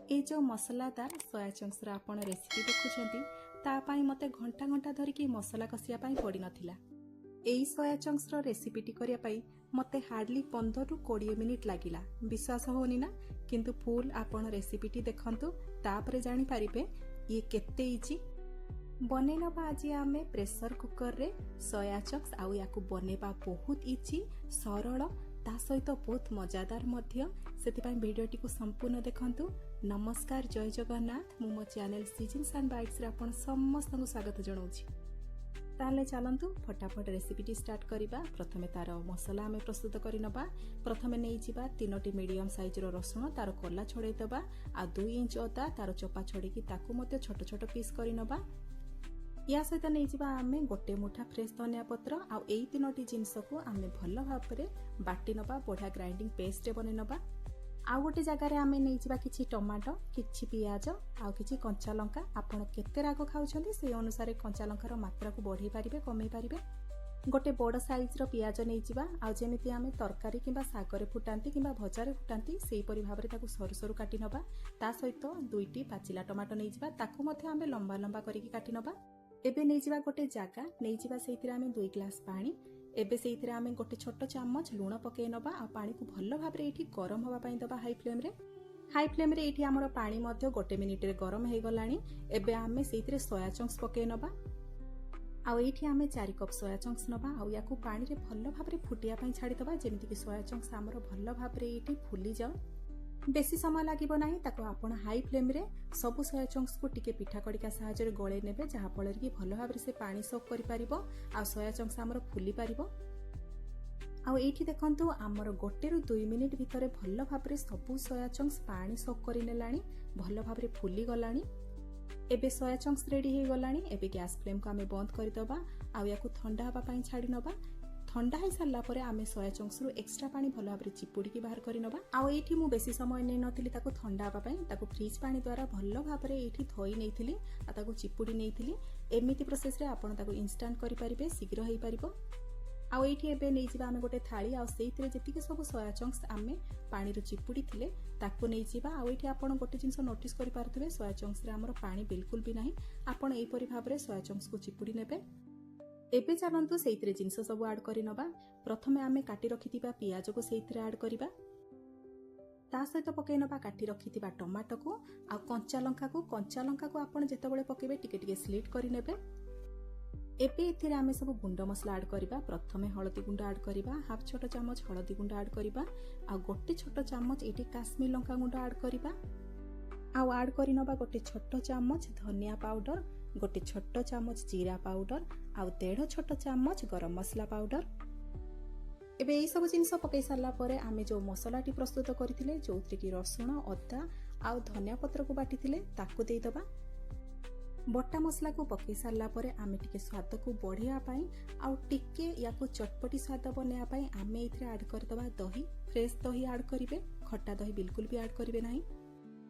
ए जो मसलादार soya chunks आपण recipe देखुंट तापाई मते घंटा घंटा धरिकी मसला कसिया पाई पड़ी नथिला। एई सोया चंक्स रेसिपीटी करिया पाई मते हार्डली 15 टू 20 मिनिट लागिला। विश्वास होनी ना, किंतु फुल आपण रेसिपीटी देखंतु तापरे जानि पारिबे ये केते इजी। बने नबा आज आमे प्रेशर कुकर रे सोया चंक्स आउ याकू बनेबा बहुत इजी सरल ता सहित बहुत मजादार मध्य। सेतिपाई भिडियोटी को संपूर्ण देखंतु। नमस्कार, जय जगन्नाथ। मु मो चैनल सीजन्स एंड बाइट्स रे आपण समस्त को स्वागत जणाउछि। ताले चलंतु फटाफट रेसिपीटी स्टार्ट करिबा। प्रथमे तार मसला आमे प्रस्तुत करि नबा। प्रथमे नै जिबा 3टी मीडियम साइज रो रसुण तार कोला छोड़ै दबा आ 2 इंच अदा तार चोपा छोड़ी की ताकू मते छोट छोट पीस करि नबा। या सहित नहीं जावा आमे गोटे मुठा फ्रेश धनिया पत्र आ एई 3टी जिंस को आमे भल भाबरे बाटी नबा, बढ़िया ग्राइंडिंग पेस्ट बने नबा। आ गोटे जगह रे आमे नहीं जावा किछि टमाटो, किछि पियाज आ किछि कंचा लंका। आपण केते राग खाउछंती से अनुसार कंचा लंकार मात्रा को बढ़ाई पारिबे कमै पारिबे। गोटे बड़ साइज रो पियाज नहीं जावा आ जेमिति आमे तरकारी किबा सागरे फुटांती किबा भजारे फुटांती सेही परि भाबरे ताकू सरू सरू काटी नबा। ता सहित 2टी पाचिला टमाटो नहीं जावा ताकू मध्ये आमे लंबा लंबा करिकि काटी नबा। एबे नहीं जावा गोटे जागा नहीं जावा सेहिथिरे आमे 2 ग्लास पानी। एबे सेहिथिरे आमे गोटे छोट चम्मच लूण पके नबा आ पानी को भल्ल भाबरे एठी गरम होबा पई दबा हाई फ्लेम रे एठी हमरो पानी मध्ये गोटे मिनिट रे गरम हे गलानी। एबे आमे सेहिथिरे सोया चंक्स पके नबा आ एठी आमे 4 कप सोया चंक्स नबा आ याकू पानी रे भल्ल भाबरे फुटिया पई छाडी दबा जेमिति कि सोया चंक्स हमरो भल्ल भाबरे एठी फुली जाओ। बेसी समय लागिबो नाही। ताको आपण हाई फ्लेम रे सब सोया चंक्स को टिके पिठा कड़िका सहायता गळे नेबे जहा फल रे कि भलो भाबरे से पानी सोक करि पारिबो आ सोया चंक्स हमरो फुली पारिबो। आ एठी देखंतु हमरो गोटे रु 2 मिनिट भितरे भलो भाबरे सब सोया चंक्स पानी सोक करि नेलानी, भलो भाबरे फुली गलानी। एबे सोया चंक्स रेडी हे गलानी। एबे गैस फ्लेम को आमे बंद करि दबा आ याकू ठंडा हबा पई छाडी नबा। ठंडा हो सारा पर आम सोया चंक्स रु एक्स्ट्रा पानी भल भाव चिपुड़ी बाहर कर नबा। आठी मु बेसी समय नहीं नथिली ताको ठंडा हबा पई ताको फ्रिज पानी द्वारा भल भाव एठी थई नैथिली आ ताको चिपुड़ी नैथिली। एमिति प्रोसेस रे आपण ताको इंस्टेंट करि परिबे, शीघ्र हेई परिबो। आ एठी एबे नै जिबा आमे गोटे थाली आ सेहितरे जेतिके सब सोया चंक्स आमे पानी रु चिपुड़ी थिले ताको नै जिबा। आ एठी आपण गोटे जिंस नोटिस करि पारथबे सोया चंक्स रे हमर पानी बिल्कुल भी नाही। आपण एई परि भाव रे सोया चंक्स को चिपुड़ी नेबे। एबे चलंतु सेहितरे जिंस सब ऐड करि नबा। प्रथमे आमे काटी रखिथिबा पियाज को सेहितरे ऐड करिबा। ता सहित पकै नबा काटी रखिथिबा टमाटो को आ कंचा लंका को आपण जेतेबेले पकेबे टिके टिके स्लिट करि नेबे। एबे एथिरे आमे सब गुंड मसला ऐड करिबा। प्रथमे हळदी गुंड ऐड करिबा, हाफ छोट चम्मच हळदी गुंड ऐड करिबा आ गोटे छोट चम्मच एठी काश्मीर लंका गुंड ऐड करिबा। आ ऐड करि नबा गोटे छोट चम्मच धनिया पाउडर, गोटे छोट चम्मच जीरा पाउडर आ 1.5 छोट चम्मच गरम मसला पाउडर। एबे एई सब जिंस पकै सारला परे आमे जो मसलाटी प्रस्तुत करथिले जोथि कि रसुण, अदा आ धनिया पत्र को बाटिथिले ताको देई दबा। बटा मसला को पकै सारला परे आमे टिके स्वाद को बढ़िया पई आ टिके याको चटपटी स्वाद बनेया पई आमे इथरे ऐड कर दबा दही। फ्रेश दही ऐड करिवे, खट्टा दही बिल्कुल भी ऐड करिवे नाही।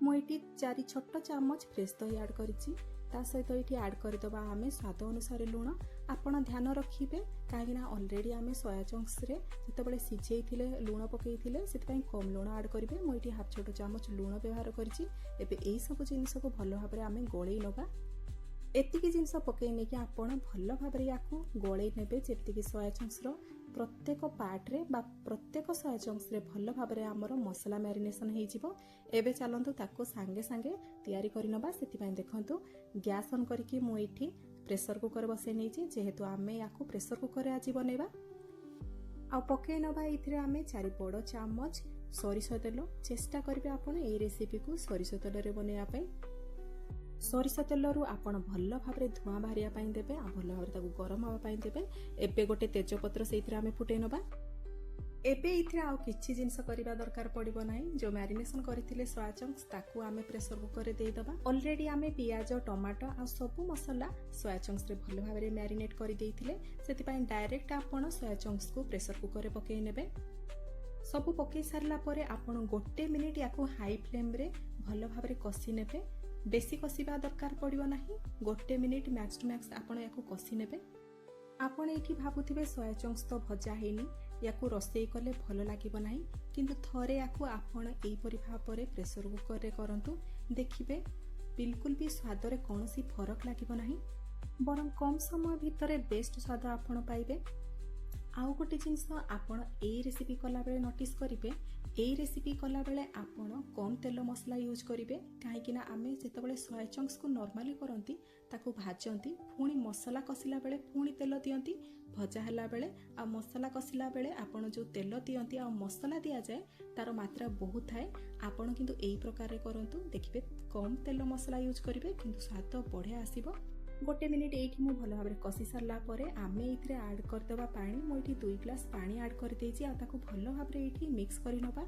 मु एठी 4 छोट चम्मच फ्रेश दही ऐड करिछि। ता सहित ये ऐड करदबा आमे स्वाद अनुसार लूण। आपण ध्यान रखिबे काहेकिना ऑलरेडी आमे सोया चंक्स रे जेतेबेले सिझेई थिले लूण पकेई थिले सेतपई कम लूण ऐड करिवे। मु एठी हाफ छोट चम्मच लूण व्यवहार करिछि। एबे एई सब जिंस को भलो भाबरे आमे गोळेई नबा। एतिकी जिंस पकेई ने कि आपण भलो भाबरे याकू गोळेई नेबे जेति कि सोया चंक्स रो प्रत्येक पार्ट रे बा प्रत्येक सोया चंक्स रे भलो भाबरे हमर मसला मैरिनेशन हे जिवो। एबे चलंतु ताको संगे संगे तयारी करि नबा। सेति पई देखंतु गैस ऑन करके मु एठी प्रेशर कुकर बसे नै छी जेहेतु आमे याकू प्रेशर कुकर रे आजि बनेबा। आ पके नबा इथरे आमे 4 बड़ चम्मच सरिष तेल। चेष्टा करबे आपण ए रेसिपी को सरिष तेल रे बनेया पई। सरिष तेल रु आपण भल्ल भाबरे धुआं बाहरिया पई देबे आ भल्ल भाबरे ताकू गरम होबा पई देबे। एबे गोटे तेजपत्र सेइथरे आमे फुटै नबा। एबे इथरे आउ किछि जिंस करिबा दरकार पड़िबो नाही। जो मैरिनेशन करथिले सोया चंक्स ताकू आमे प्रेशर कुकर रे देई दबा। ऑलरेडी आमे पियाज, टमाटो आ सब मसला सोया चंक्स रे भल्ल भाबरे मैरिनेट करि देइथिले। सेति पई डायरेक्ट आपण सोया चंक्स को प्रेशर कुकर रे पकेई नेबे। सब पकेई सारला परे आपण गोटे मिनिट याकू हाई फ्लेम रे भल्ल भाबरे कसी नेबे। बेसी कसिबा दरकार पड़िबो नाही। गोटे मिनिट मैक्स टू मैक्स आपण याकू कसी नेबे। आपण एठी भाबुथिबे सोया चंक्स तो भजा हेनी, याकू रोषेई कले भल लागिब नाही किंतु थरे याकू आपण एहीपरि भाबरे प्रेसर कुकर रे करंतु देखिबे बिल्कुल भी स्वाद रे कोनोसी फरक लागिब नाही बरं कम समय भितर बेस्ट स्वाद आपण पाइबे। आउ गोटे जिनस आपण एई रेसिपी कला बेले नोटिस करिवे एई रेसिपी कला बेले आपण कम तेल मसला यूज करिवे काहेकि ना आमे जेतेबेले सोया चंक्स को नॉर्मली करंती ताकू भाजंती पुणी मसला कसिला बेले पुणी तेल दियंती भजा हला बेले आ मसला कसिला बेले आपण जो तेल दियंती आ मसला दिया जाए तार मात्रा बहुत थाए आपण किंतु एई प्रकार रे करंतु देखिबे कम तेल मसला यूज करिवे किंतु स्वाद बढ़िया आसीबो। गोटे मिनिट एठी मु भल भाबरे कसी सारला परे आमे एथिरे ऐड करदेबा पानी मु एठी 2 ग्लास पानी ऐड कर देछि आ ताको भल भाबरे एठी मिक्स करि नबा।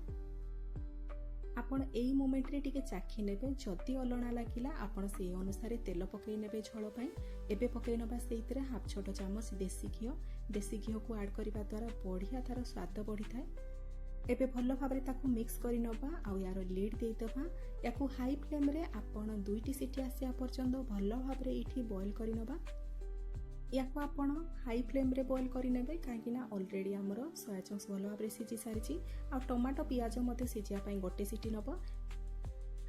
आपण एई मोमेंट रे टिके चाखी नेबे जदी अलणा लागिला आपण सेई अनुसार तेल पकई नेबे झोल पई एबे पकई नबा सेइतरे हाफ छोट चामच देसी घियो को ऐड करिबा द्वारा बढ़िया तार स्वाद बढ़ी थाए। एबे भल भाबरे ताकू मिक्स करि नबा आ यार लीड देई दबा याकू हाई फ्लेम रे आपण 2टी सीटी आसिया पर्यंत भल भाबरे इठी बॉईल करि नबा। याकू आपण हाई फ्लेम रे बॉईल करि नेबे काहेकि ना ऑलरेडी हमर सोया चंक्स भल भाबरे सिझी सारिछि आ टमाटो पियाज मते सिझिया पई गोटे सीटी नबा।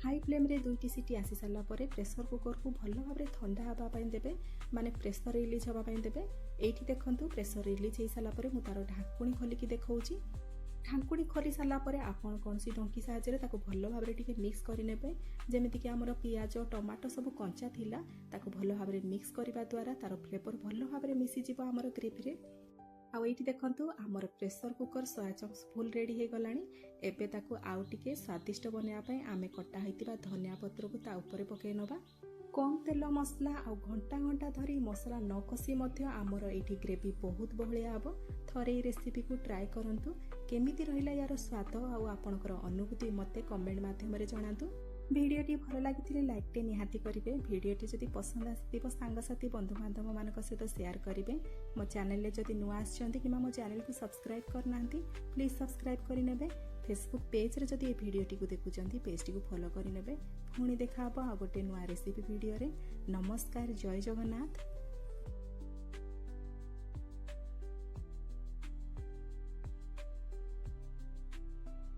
हाई फ्लेम रे 2टी सीटी आसी सारला परे प्रेशर कुकर को भल भाबरे ठंडा हबा पई देबे माने प्रेशर रिलीज हबा पई देबे। एठी देखंतु प्रेशर रिलीज हे सारला परे मु तार ढाकुणी खोली की देखौछि ढाकुणी खोली सारा आपण कौन सी डंकी साहाय्य ताको भल भाबरे टिके मिक्स करि नेबे जेमिति कि हमर पियाज टमाटो सब कंचा थिला ताको भल भाबरे मिक्स करिबा द्वारा तार फ्लेवर भल भाबरे मिसी जिवो हमर ग्रेवी रे। आ एठी देखंतु हमर pressure cooker soya chunks full ready हे गलानी। एबे ताको आउ टिके स्वादिष्ट बनेया पई आमे कटा हैतिबा धनिया पत्र को ता ऊपर पके नबा। कम तेल मसला आ घंटा घंटा धरी मसला न कसी मध्य आमर एठी ग्रेवी बहुत बहलिया हबो। थरे ए रेसिपी को ट्राई करंतु केमिति रहिला यार स्वाद आ आपनकर अनुभूति मते कमेंट माध्यम रे जणांतु। भिडियोटी भल लागिथिले लाइक टे निहाती करिवे भिडियोटी जदि पसंद आसिथिबो सांग साथी बंधु बांधव मानक सहित शेयर करिवे। मो चैनल ले जदि नुआ आछंती किमा मो चैनल को सब्सक्राइब करनांती प्लीज सब्सक्राइब करि नेबे। फेसबुक पेज रे जदि ए भिडियोटी को देखुचंती पेज टी को फॉलो करि नेबे। पुणी देखा हबो आ गोटे नुआ रेसिपी भिडियो रे। नमस्कार जय जगन्नाथ।